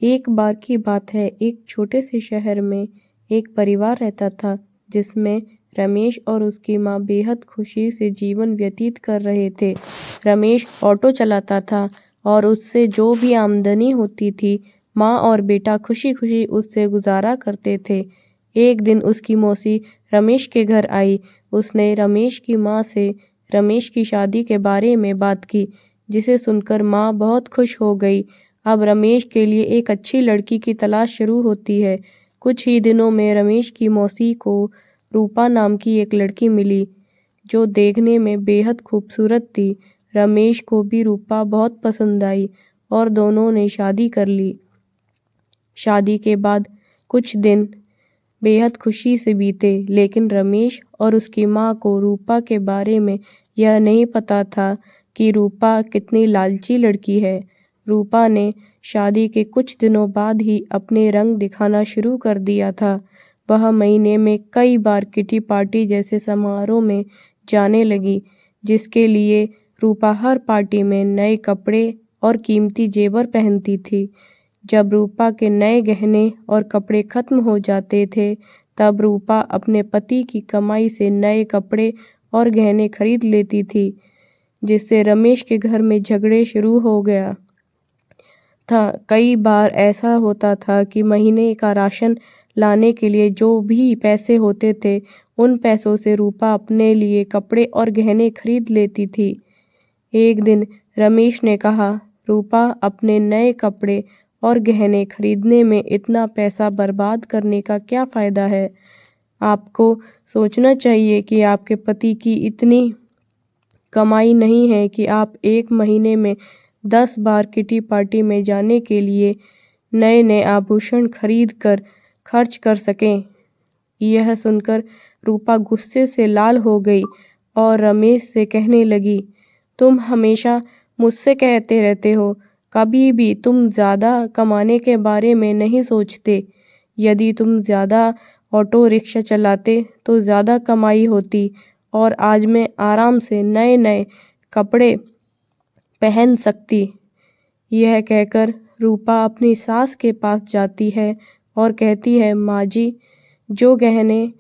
एक बार की बात है, एक छोटे से शहर में एक परिवार रहता था जिसमें रमेश और उसकी माँ बेहद खुशी से जीवन व्यतीत कर रहे थे। रमेश ऑटो चलाता था और उससे जो भी आमदनी होती थी, माँ और बेटा खुशी-खुशी उससे गुजारा करते थे। एक दिन उसकी मौसी रमेश के घर आई। उसने रमेश की माँ से रमेश की शादी के बारे में बात की, जिसे सुनकर माँ बहुत खुश हो गई। अब रमेश के लिए एक अच्छी लड़की की तलाश शुरू होती है। कुछ ही दिनों में रमेश की मौसी को रूपा नाम की एक लड़की मिली, जो देखने में बेहद खूबसूरत थी। रमेश को भी रूपा बहुत पसंद आई और दोनों ने शादी कर ली। शादी के बाद कुछ दिन बेहद खुशी से बीते, लेकिन रमेश और उसकी माँ को रूपा के बारे में यह नहीं पता था कि रूपा कितनी लालची लड़की है। रूपा ने शादी के कुछ दिनों बाद ही अपने रंग दिखाना शुरू कर दिया था। वह महीने में कई बार किटी पार्टी जैसे समारोह में जाने लगी, जिसके लिए रूपा हर पार्टी में नए कपड़े और कीमती जेवर पहनती थी। जब रूपा के नए गहने और कपड़े खत्म हो जाते थे, तब रूपा अपने पति की कमाई से नए कपड़े और गहने खरीद लेती थी, जिससे रमेश के घर में झगड़े शुरू हो गया था। कई बार ऐसा होता था कि महीने का राशन लाने के लिए जो भी पैसे होते थे, उन पैसों से रूपा अपने लिए कपड़े और गहने खरीद लेती थी। एक दिन रमेश ने कहा, रूपा, अपने नए कपड़े और गहने खरीदने में इतना पैसा बर्बाद करने का क्या फ़ायदा है? आपको सोचना चाहिए कि आपके पति की इतनी कमाई नहीं है कि आप एक महीने में 10 बार किटी पार्टी में जाने के लिए नए-नए आभूषण खरीद कर खर्च कर सकें। यह सुनकर रूपा गुस्से से लाल हो गई और रमेश से कहने लगी, तुम हमेशा मुझसे कहते रहते हो, कभी भी तुम ज़्यादा कमाने के बारे में नहीं सोचते। यदि तुम ज़्यादा ऑटो रिक्शा चलाते तो ज़्यादा कमाई होती और आज मैं आराम से नए-नए कपड़े पहन सकती। यह कहकर रूपा अपनी सास के पास जाती है और कहती है, माँ जी, जो गहने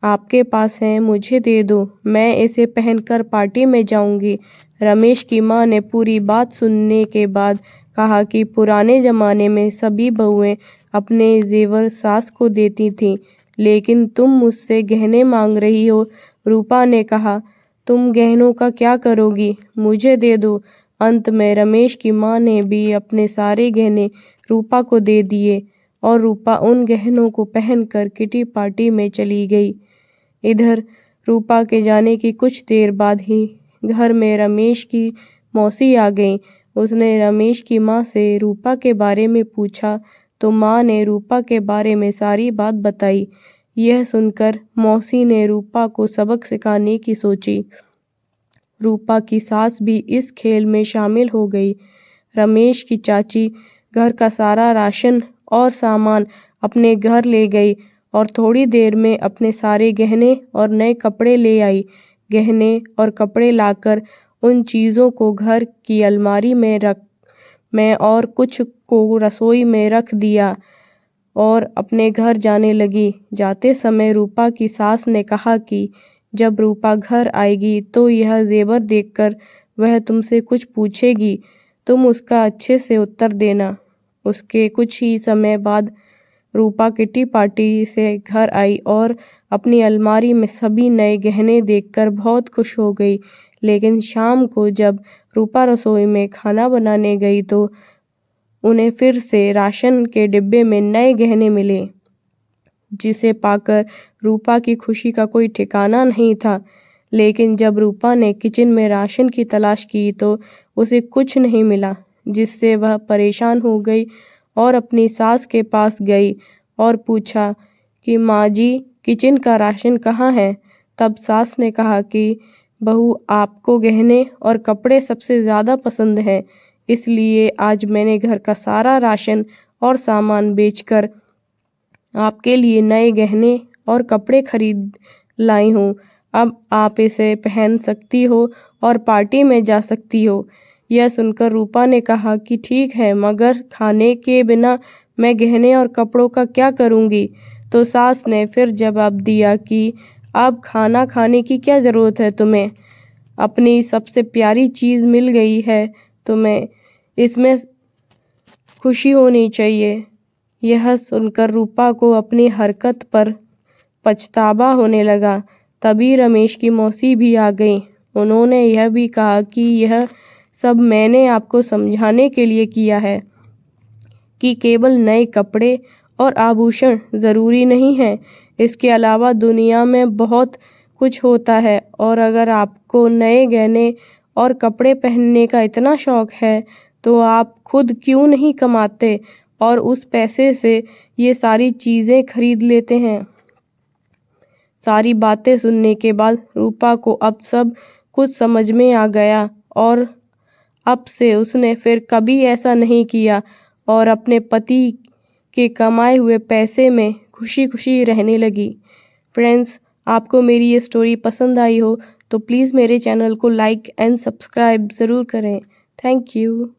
आपके पास हैं मुझे दे दो, मैं इसे पहनकर पार्टी में जाऊंगी। रमेश की माँ ने पूरी बात सुनने के बाद कहा कि पुराने ज़माने में सभी बहुएं अपने जेवर सास को देती थीं, लेकिन तुम मुझसे गहने मांग रही हो। रूपा ने कहा, तुम गहनों का क्या करोगी? मुझे दे दो। अंत में रमेश की माँ ने भी अपने सारे गहने रूपा को दे दिए और रूपा उन गहनों को पहनकर किटी पार्टी में चली गई। इधर रूपा के जाने की कुछ देर बाद ही घर में रमेश की मौसी आ गई। उसने रमेश की माँ से रूपा के बारे में पूछा तो माँ ने रूपा के बारे में सारी बात बताई। यह सुनकर मौसी ने रूपा को सबक सिखाने की सोची। रूपा की सास भी इस खेल में शामिल हो गई। रमेश की चाची घर का सारा राशन और सामान अपने घर ले गई और थोड़ी देर में अपने सारे गहने और नए कपड़े ले आई। गहने और कपड़े लाकर उन चीज़ों को घर की अलमारी में और कुछ को रसोई में रख दिया और अपने घर जाने लगी। जाते समय रूपा की सास ने कहा कि जब रूपा घर आएगी तो यह जेवर देखकर वह तुमसे कुछ पूछेगी, तुम उसका अच्छे से उत्तर देना। उसके कुछ ही समय बाद रूपा किटी पार्टी से घर आई और अपनी अलमारी में सभी नए गहने देखकर बहुत खुश हो गई। लेकिन शाम को जब रूपा रसोई में खाना बनाने गई तो उन्हें फिर से राशन के डिब्बे में नए गहने मिले, जिसे पाकर रूपा की खुशी का कोई ठिकाना नहीं था। लेकिन जब रूपा ने किचन में राशन की तलाश की तो उसे कुछ नहीं मिला, जिससे वह परेशान हो गई और अपनी सास के पास गई और पूछा कि माँ जी, किचन का राशन कहाँ है? तब सास ने कहा कि बहू, आपको गहने और कपड़े सबसे ज़्यादा पसंद हैं, इसलिए आज मैंने घर का सारा राशन और सामान बेचकर आपके लिए नए गहने और कपड़े खरीद लाई हूँ। अब आप इसे पहन सकती हो और पार्टी में जा सकती हो। यह सुनकर रूपा ने कहा कि ठीक है, मगर खाने के बिना मैं गहने और कपड़ों का क्या करूँगी। तो सास ने फिर जवाब दिया कि अब खाना खाने की क्या ज़रूरत है तुम्हें, अपनी सबसे प्यारी चीज़ मिल गई है तुम्हें, इसमें खुशी होनी चाहिए। यह सुनकर रूपा को अपनी हरकत पर पछतावा होने लगा। तभी रमेश की मौसी भी आ गई। उन्होंने यह भी कहा कि यह सब मैंने आपको समझाने के लिए किया है कि केवल नए कपड़े और आभूषण ज़रूरी नहीं हैं, इसके अलावा दुनिया में बहुत कुछ होता है, और अगर आपको नए गहने और कपड़े पहनने का इतना शौक है तो आप खुद क्यों नहीं कमाते और उस पैसे से ये सारी चीज़ें खरीद लेते हैं। सारी बातें सुनने के बाद रूपा को अब सब कुछ समझ में आ गया और अब से उसने फिर कभी ऐसा नहीं किया और अपने पति के कमाए हुए पैसे में खुशी खुशी रहने लगी। फ्रेंड्स, आपको मेरी ये स्टोरी पसंद आई हो तो प्लीज़ मेरे चैनल को लाइक एंड सब्सक्राइब ज़रूर करें। Thank you.